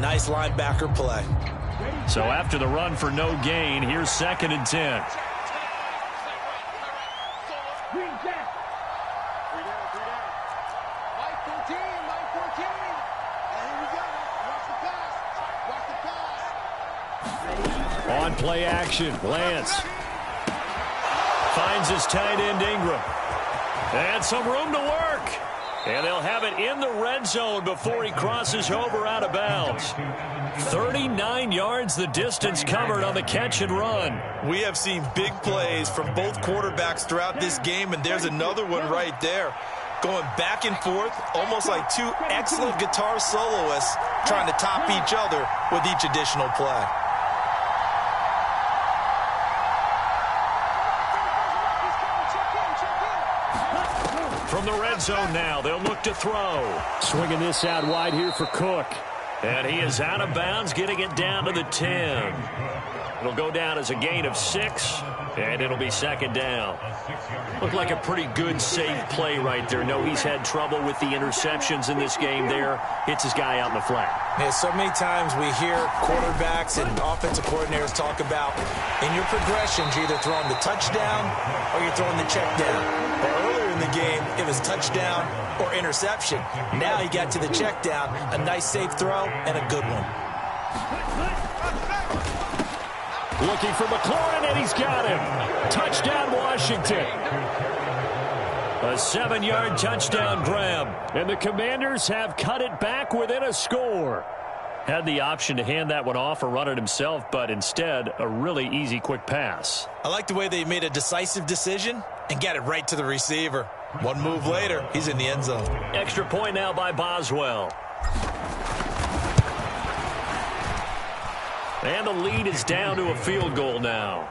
[SPEAKER 4] Nice linebacker play.
[SPEAKER 3] So after the run for no gain, here's 2nd and 10. On play action, Lance finds his tight end Ingram. And some room to work. And they'll have it in the red zone before he crosses over out of bounds. 39 yards the distance covered on the catch and run.
[SPEAKER 4] We have seen big plays from both quarterbacks throughout this game, and there's another one right there. Going back and forth, almost like two excellent guitar soloists trying to top each other with each additional play. From the red zone now, they'll look to throw. Swinging this out wide here for Cook.
[SPEAKER 3] And he is out of bounds, getting it down to the 10. It'll go down as a gain of 6, and it'll be second down. Looked like a pretty good save play right there. No, he's had trouble with the interceptions in this game there. Hits his guy out in the flat.
[SPEAKER 4] Yeah, so many times we hear quarterbacks and offensive coordinators talk about in your progressions, you're either throwing the touchdown or you're throwing the check down. But earlier in the game, it was touchdown or interception. Now he got to the check down, a nice safe throw, and a good one.
[SPEAKER 3] Looking for McLaurin, and he's got him. Touchdown, Washington. A 7-yard touchdown grab. And the Commanders have cut it back within a score. Had the option to hand that one off or run it himself, but instead, a really easy, quick pass.
[SPEAKER 4] I like the way they made a decisive decision and got it right to the receiver. One move later, he's in the end zone.
[SPEAKER 3] Extra point now by Boswell. And the lead is down to a field goal now.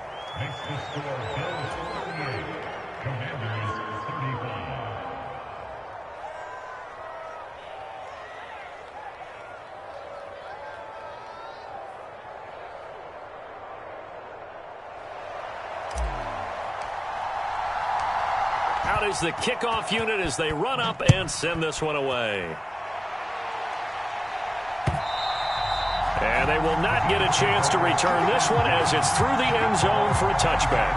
[SPEAKER 3] Out is the kickoff unit as they run up and send this one away. And they will not get a chance to return this one as it's through the end zone for a touchback.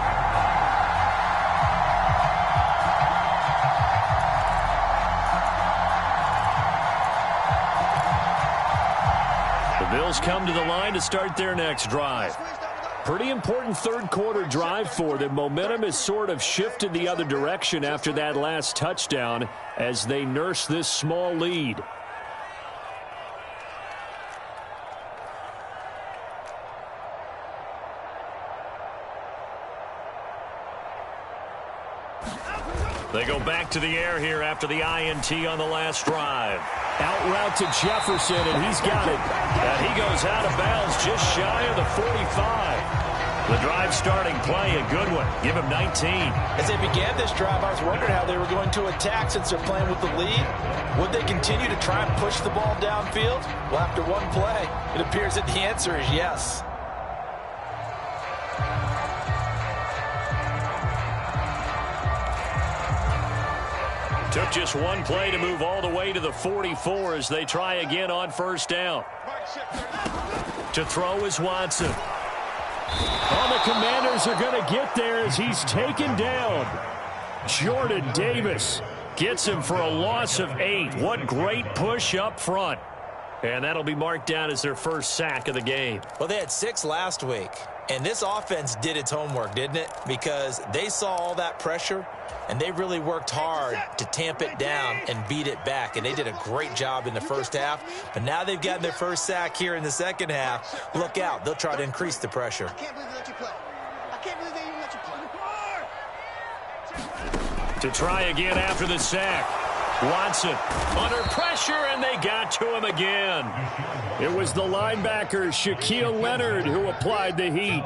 [SPEAKER 3] The Bills come to the line to start their next drive. Pretty important third quarter drive for them. Momentum has sort of shifted the other direction after that last touchdown as they nurse this small lead. They go back to the air here after the INT on the last drive. Out route to Jefferson, and he's got it. And he goes out of bounds just shy of the 45. The drive starting play, a good one. Give him 19.
[SPEAKER 4] As they began this drive, I was wondering how they were going to attack since they're playing with the lead. Would they continue to try and push the ball downfield? Well, after one play, it appears that the answer is yes.
[SPEAKER 3] Took just one play to move all the way to the 44 as they try again on first down. To throw is Watson. Oh, the Commanders are going to get there as he's taken down. Jordan Davis gets him for a loss of 8. What great push up front. And that'll be marked down as their first sack of the game.
[SPEAKER 4] Well, they had 6 last week. And this offense did its homework, didn't it? Because they saw all that pressure, and they really worked hard to tamp it down and beat it back. And they did a great job in the first half. But now they've gotten their first sack here in the second half. Look out. They'll try to increase the pressure.
[SPEAKER 5] I can't believe they let you play. I can't believe they even let you play.
[SPEAKER 3] To try again after the sack. Watson under pressure, and they got to him again. It was the linebacker, Shaquille Leonard, who applied the heat.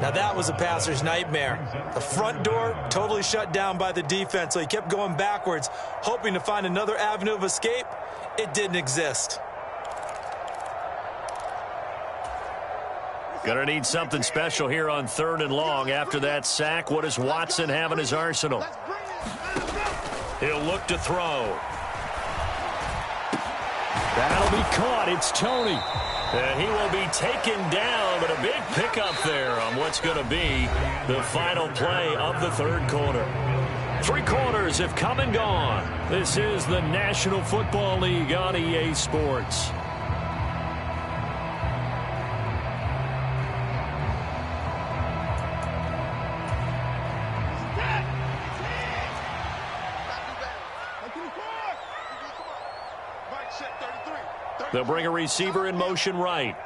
[SPEAKER 4] Now that was a passer's nightmare. The front door totally shut down by the defense, so he kept going backwards, hoping to find another avenue of escape. It didn't exist.
[SPEAKER 3] Gonna need something special here on 3rd and long. After that sack, what does Watson have in his arsenal? He'll look to throw. That'll be caught. It's Toney. And he will be taken down, but a big pickup there on what's going to be the final play of the third quarter. 3 quarters have come and gone. This is the National Football League on EA Sports. They'll bring a receiver in motion right.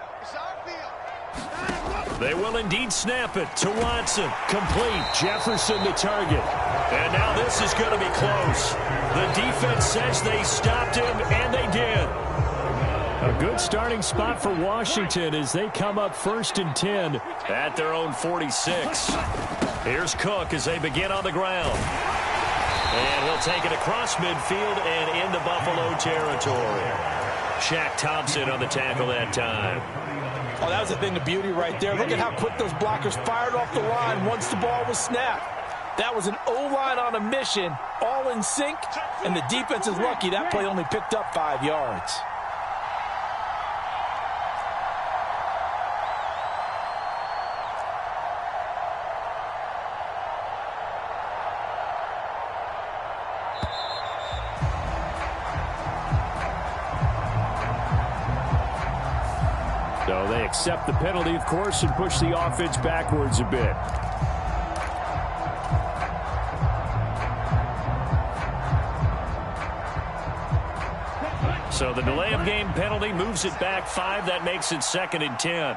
[SPEAKER 3] They will indeed snap it to Watson. Complete. Jefferson the target. And now this is going to be close. The defense says they stopped him, and they did. A good starting spot for Washington as they come up 1st and 10 at their own 46. Here's Cook as they begin on the ground. And he'll take it across midfield and into Buffalo territory. Shaq Thompson on the tackle that time.
[SPEAKER 4] Oh, that was a thing of beauty right there. Look at how quick those blockers fired off the line once the ball was snapped. That was an O-line on a mission, all in sync, and the defense is lucky that play only picked up 5 yards.
[SPEAKER 3] So they accept the penalty, of course, and push the offense backwards a bit. So the delay of game penalty moves it back 5. That makes it 2nd and 10.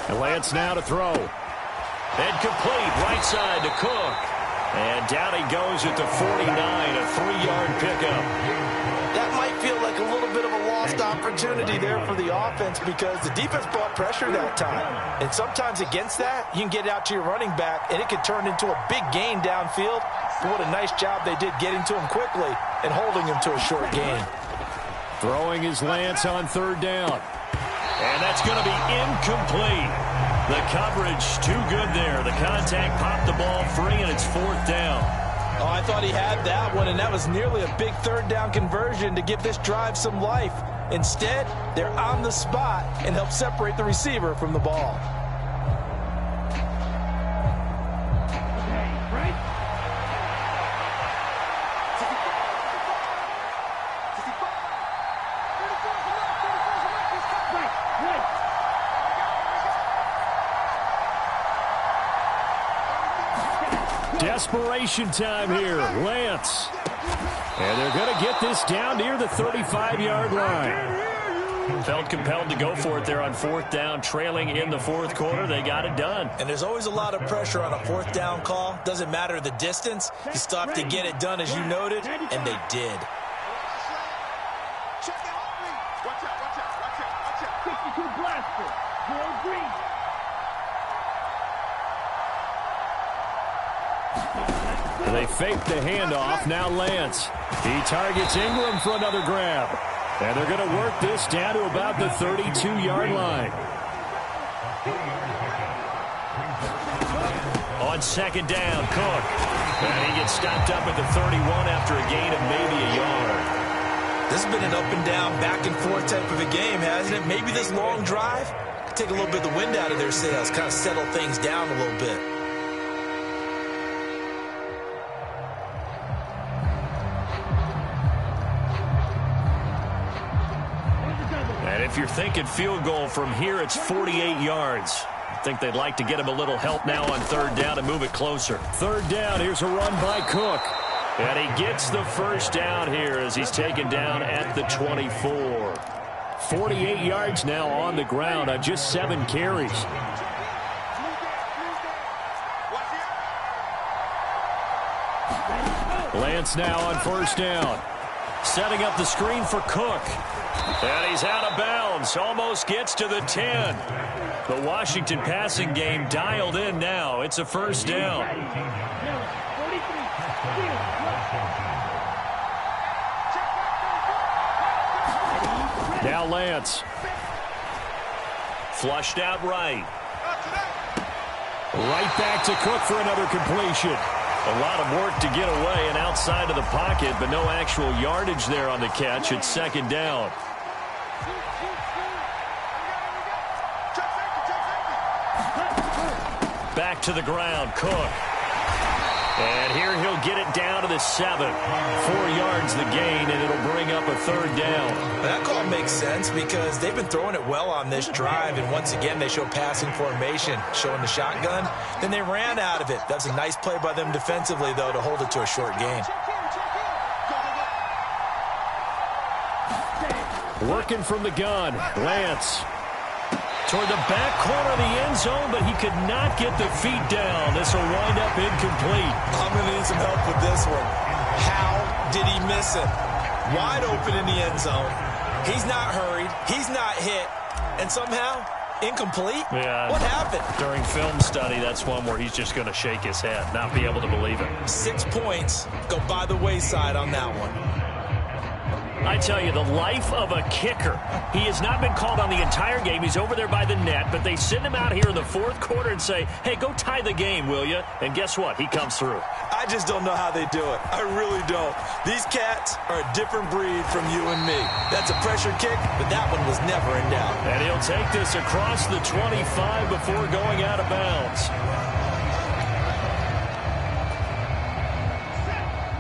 [SPEAKER 3] And Lance now to throw. And complete, right side to Cook. And down he goes at the 49, a 3-yard pickup.
[SPEAKER 4] That might feel like a little bit of a lost opportunity there for the offense because the defense brought pressure that time. And sometimes against that, you can get out to your running back, and it could turn into a big gain downfield. But what a nice job they did getting to him quickly and holding him to a short gain.
[SPEAKER 3] Throwing his Lance on 3rd down. And that's going to be incomplete. The coverage too good there. The contact popped the ball free, and it's 4th down.
[SPEAKER 4] Oh, I thought he had that one, and that was nearly a big 3rd down conversion to give this drive some life. Instead, they're on the spot and help separate the receiver from the ball.
[SPEAKER 3] Desperation time here. Lance. And they're going to get this down near the 35-yard line. Felt compelled to go for it there on 4th down, trailing in the 4th quarter. They got it done.
[SPEAKER 4] And there's always a lot of pressure on a 4th down call. Doesn't matter the distance. You still have to get it done, as you noted, and they did.
[SPEAKER 5] Check it out. Watch out, watch out, watch out, watch out. 62 blaster. Joe Green.
[SPEAKER 3] They fake the handoff. Now Lance. He targets Ingram for another grab. And they're going to work this down to about the 32-yard line. On 2nd down, Cook. And he gets stopped up at the 31 after a gain of maybe a yard.
[SPEAKER 4] This has been an up and down, back and forth type of a game, hasn't it? Maybe this long drive could take a little bit of the wind out of their sails, kind of settle things down a little bit.
[SPEAKER 3] If you're thinking field goal from here, it's 48 yards. I think they'd like to get him a little help now on 3rd down and move it closer. 3rd down, here's a run by Cook. And he gets the 1st down here as he's taken down at the 24. 48 yards now on the ground on just 7 carries. Lance now on 1st down. Setting up the screen for Cook. And he's out of bounds. Almost gets to the 10. The Washington passing game dialed in now. It's a 1st down. Now Lance. Flushed out right. Right back to Cook for another completion. A lot of work to get away and outside of the pocket, but no actual yardage there on the catch. It's 2nd down. Back to the ground, Cook. And here he'll get it down to the 7. 4 yards the gain, and it'll bring up a 3rd down.
[SPEAKER 4] That call makes sense because they've been throwing it well on this drive, and once again they show passing formation, showing the shotgun. Then they ran out of it. That's a nice play by them defensively, though, to hold it to a short gain.
[SPEAKER 3] Working from the gun, Lance. Toward the back corner of the end zone, but he could not get the feet down. This will wind up incomplete.
[SPEAKER 4] I'm going to need some help with this one. How did he miss it? Wide open in the end zone. He's not hurried. He's not hit. and somehow incomplete?
[SPEAKER 3] Yeah.
[SPEAKER 4] What happened?
[SPEAKER 3] During film study, that's one where he's just going to shake his head, not be able to believe it.
[SPEAKER 4] 6 points go by the wayside on that one.
[SPEAKER 3] I tell you, the life of a kicker. He has not been called on the entire game. He's over there by the net, but they send him out here in the fourth quarter and say, hey, go tie the game, will you? And guess what? He comes through.
[SPEAKER 4] I just don't know how they do it. I really don't. These cats are a different breed from you and me. That's a pressure kick, but that one was never in doubt.
[SPEAKER 3] And he'll take this across the 25 before going out of bounds.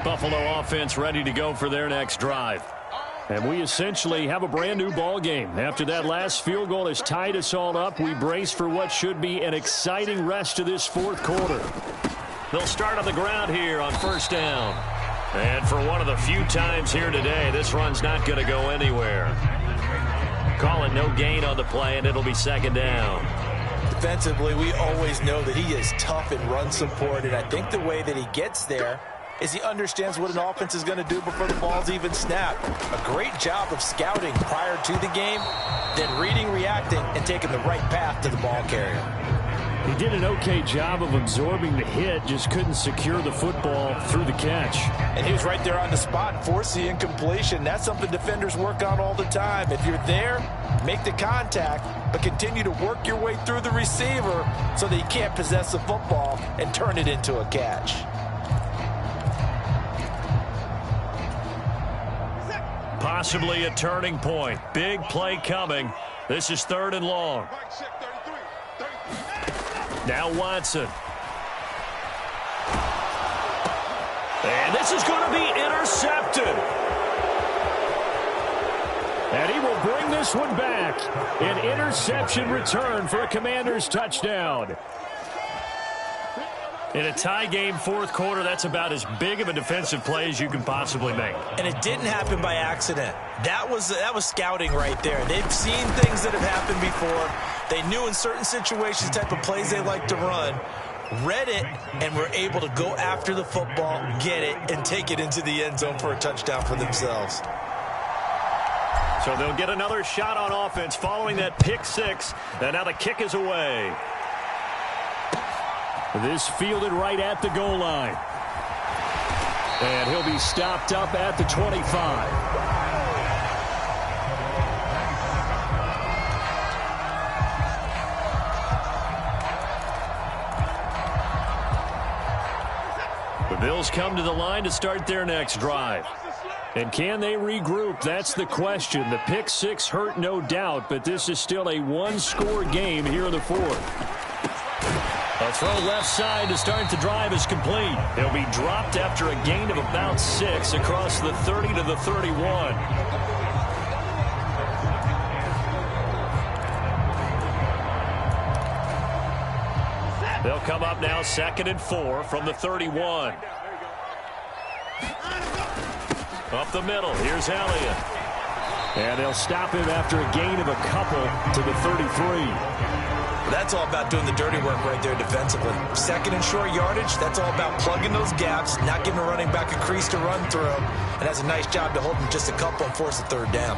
[SPEAKER 3] Buffalo offense ready to go for their next drive. And we essentially have a brand new ball game. After that last field goal has tied us all up, we brace for what should be an exciting rest of this fourth quarter. They'll start on the ground here on first down. And for one of the few times here today, this run's not going to go anywhere. Call it no gain on the play, and it'll be second down.
[SPEAKER 4] Defensively, we always know that he is tough in run support, and I think the way that he gets there is he understands what an offense is going to do before the ball's even snapped. A great job of scouting prior to the game, then reading, reacting, and taking the right path to the ball carrier.
[SPEAKER 3] He did an okay job of absorbing the hit, just couldn't secure the football through the catch.
[SPEAKER 4] And he was right there on the spot and forced the incompletion. That's something defenders work on all the time. If you're there, make the contact, but continue to work your way through the receiver so that he can't possess the football and turn it into a catch.
[SPEAKER 3] Possibly a turning point. Big play coming. This is third and long. Now Watson. And this is going to be intercepted. And he will bring this one back. An interception return for a Commanders touchdown. In a tie game fourth quarter, that's about as big of a defensive play as you can possibly make.
[SPEAKER 4] And it didn't happen by accident. That was scouting right there. They've seen things that have happened before. They knew in certain situations the type of plays they like to run, read it, and were able to go after the football, get it, and take it into the end zone for a touchdown for themselves.
[SPEAKER 3] So they'll get another shot on offense following that pick six, and now the kick is away. This fielded right at the goal line. And he'll be stopped up at the 25. The Bills come to the line to start their next drive. And can they regroup? That's the question. The pick six hurt, no doubt, but this is still a one-score game here in the fourth. A throw left side to start the drive is complete. He'll be dropped after a gain of about 6 across the 30 to the 31. They'll come up now 2nd and 4 from the 31. Up the middle, here's Elliott. And they'll stop him after a gain of a couple to the 33.
[SPEAKER 4] That's all about doing the dirty work right there defensively. 2nd and short yardage, that's all about plugging those gaps, not giving a running back a crease to run through, and has a nice job to hold him just a couple and force a third down.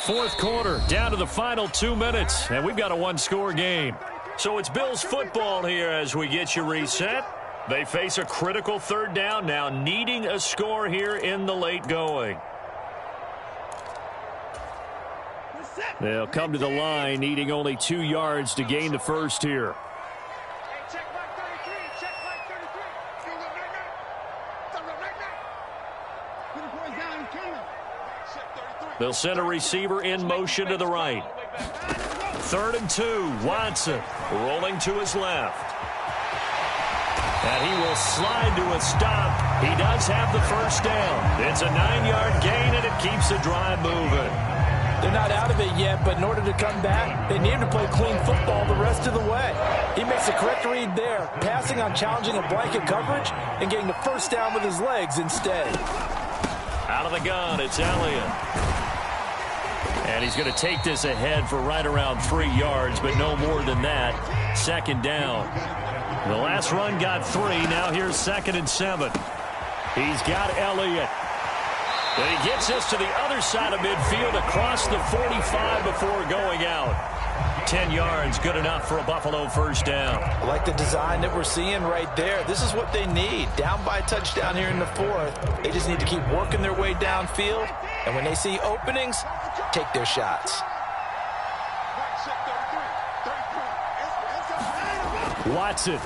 [SPEAKER 3] Fourth quarter, down to the final 2 minutes, and we've got a one-score game. So it's Bills football here as we get you reset. They face a critical third down now, needing a score here in the late going. They'll come to the line, needing only 2 yards to gain the first here. They'll send a receiver in motion to the right. 3rd and 2, Watson rolling to his left. And he will slide to a stop. He does have the first down. It's a 9-yard gain, and it keeps the drive moving.
[SPEAKER 4] They're not out of it yet, but in order to come back, they need to play clean football the rest of the way. He makes the correct read there, passing on challenging a blanket coverage and getting the first down with his legs instead.
[SPEAKER 3] Out of the gun, it's Elliott. And he's going to take this ahead for right around 3 yards, but no more than that. 2nd down. The last run got 3. Now here's 2nd and 7. He's got Elliott. And he gets us to the other side of midfield across the 45 before going out. 10 yards, good enough for a Buffalo first down.
[SPEAKER 4] I like the design that we're seeing right there. This is what they need. Down by a touchdown here in the fourth. They just need to keep working their way downfield. And when they see openings, take their shots.
[SPEAKER 3] Watson.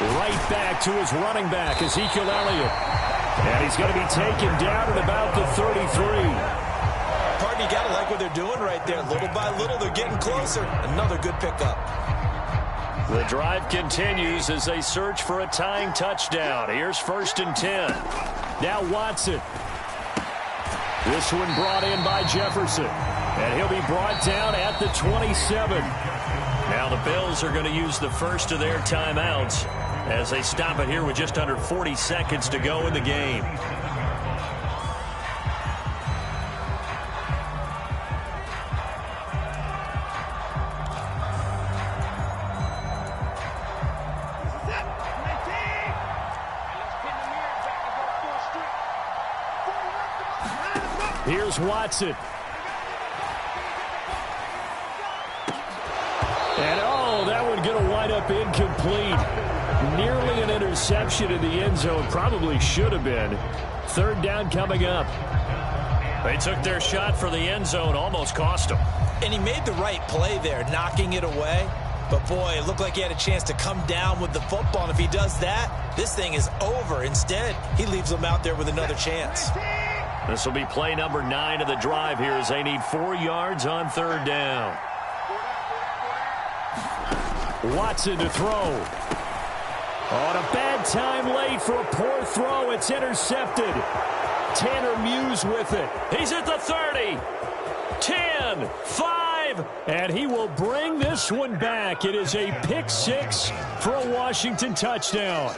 [SPEAKER 3] Right back to his running back, Ezekiel Elliott. And he's going to be taken down at about the 33.
[SPEAKER 4] Partner, you got to like what they're doing right there. Little by little, they're getting closer. Another good pickup.
[SPEAKER 3] The drive continues as they search for a tying touchdown. Here's 1st and 10. Now Watson. This one brought in by Jefferson. And he'll be brought down at the 27. Now the Bills are going to use the first of their timeouts as they stop it here with just under 40 seconds to go in the game. Here's Watson. And that one going to wind up incomplete. Nearly an interception in the end zone. Probably should have been. 3rd down coming up. They took their shot for the end zone. Almost cost them.
[SPEAKER 4] And he made the right play there, knocking it away. But, boy, it looked like he had a chance to come down with the football. And if he does that, this thing is over. Instead, he leaves them out there with another chance.
[SPEAKER 3] This will be play number 9 of the drive here as they need 4 yards on 3rd down. Watson to throw. On a bad time late for a poor throw. It's intercepted. Tanner Muse with it. He's at the 30. 10, 5, and he will bring this one back. It is a pick 6 for a Washington touchdown.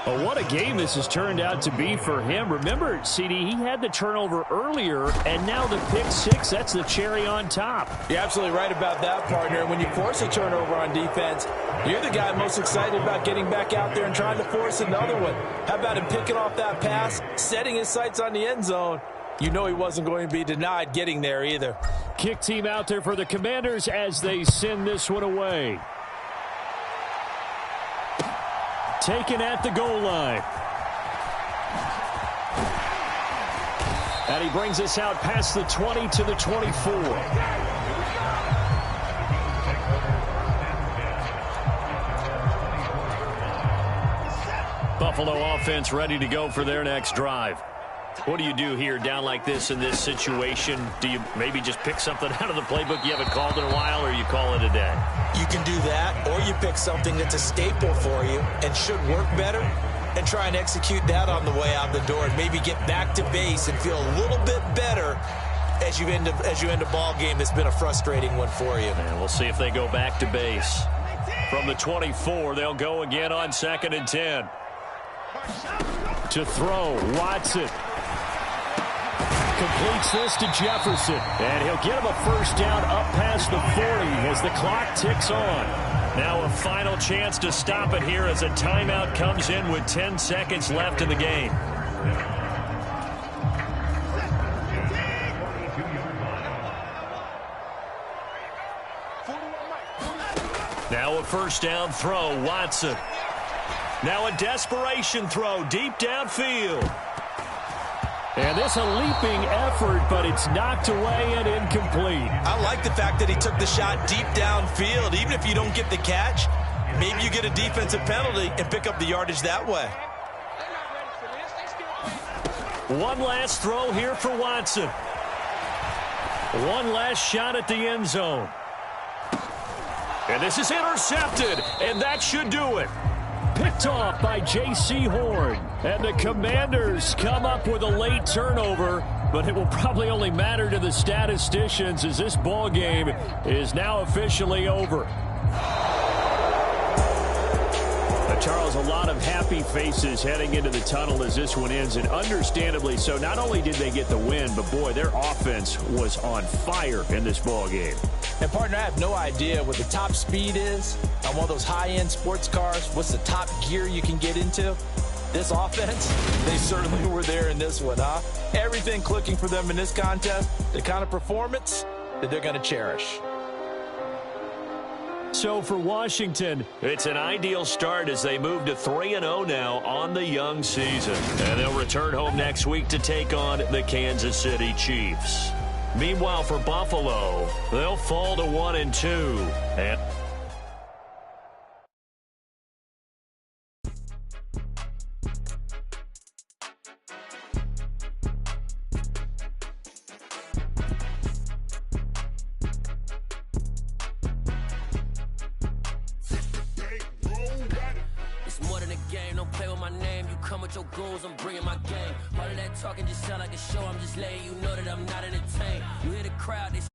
[SPEAKER 3] Well, what a game this has turned out to be for him. Remember, CD, he had the turnover earlier, and now the pick 6, that's the cherry on top.
[SPEAKER 4] You're absolutely right about that, partner. When you force a turnover on defense, you're the guy most excited about getting back out there and trying to force another one. How about him picking off that pass, setting his sights on the end zone? You know he wasn't going to be denied getting there either.
[SPEAKER 3] Kick team out there for the Commanders as they send this one away. Taken at the goal line. And he brings us out past the 20 to the 24. Buffalo offense ready to go for their next drive. What do you do here down like this in this situation? Do you maybe just pick something out of the playbook you haven't called in a while, or you call it a day?
[SPEAKER 4] You can do that, or you pick something that's a staple for you and should work better and try and execute that on the way out the door and maybe get back to base and feel a little bit better as you end a ball game that's been a frustrating one for you.
[SPEAKER 3] And we'll see if they go back to base. From the 24, they'll go again on 2nd and 10. To throw, Watson. Completes this to Jefferson. And he'll get him a first down up past the 40 as the clock ticks on. Now a final chance to stop it here as a timeout comes in with 10 seconds left in the game. Now a first down throw, Watson. Now a desperation throw deep downfield. And this a leaping effort, but it's knocked away and incomplete.
[SPEAKER 4] I like the fact that he took the shot deep downfield. Even if you don't get the catch, maybe you get a defensive penalty and pick up the yardage that way.
[SPEAKER 3] One last throw here for Watson. One last shot at the end zone. And this is intercepted, and that should do it. Picked off by J.C. Horn. And the Commanders come up with a late turnover, but it will probably only matter to the statisticians as this ball game is now officially over. Charles, a lot of happy faces heading into the tunnel as this one ends, and understandably so. Not only did they get the win, but boy, their offense was on fire in this ball game.
[SPEAKER 4] And partner, I have no idea what the top speed is on one of those high-end sports cars. What's the top gear you can get into? This offense, they certainly were there in this one, huh? Everything clicking for them in this contest, the kind of performance that they're going to cherish.
[SPEAKER 3] So for Washington, it's an ideal start as they move to 3-0 now on the young season. And they'll return home next week to take on the Kansas City Chiefs. Meanwhile, for Buffalo, they'll fall to 1-2. And
[SPEAKER 6] Your goals, I'm bringing my game. All of that talking just sound like a show. I'm just letting you know that I'm not entertained. You hear the crowd, they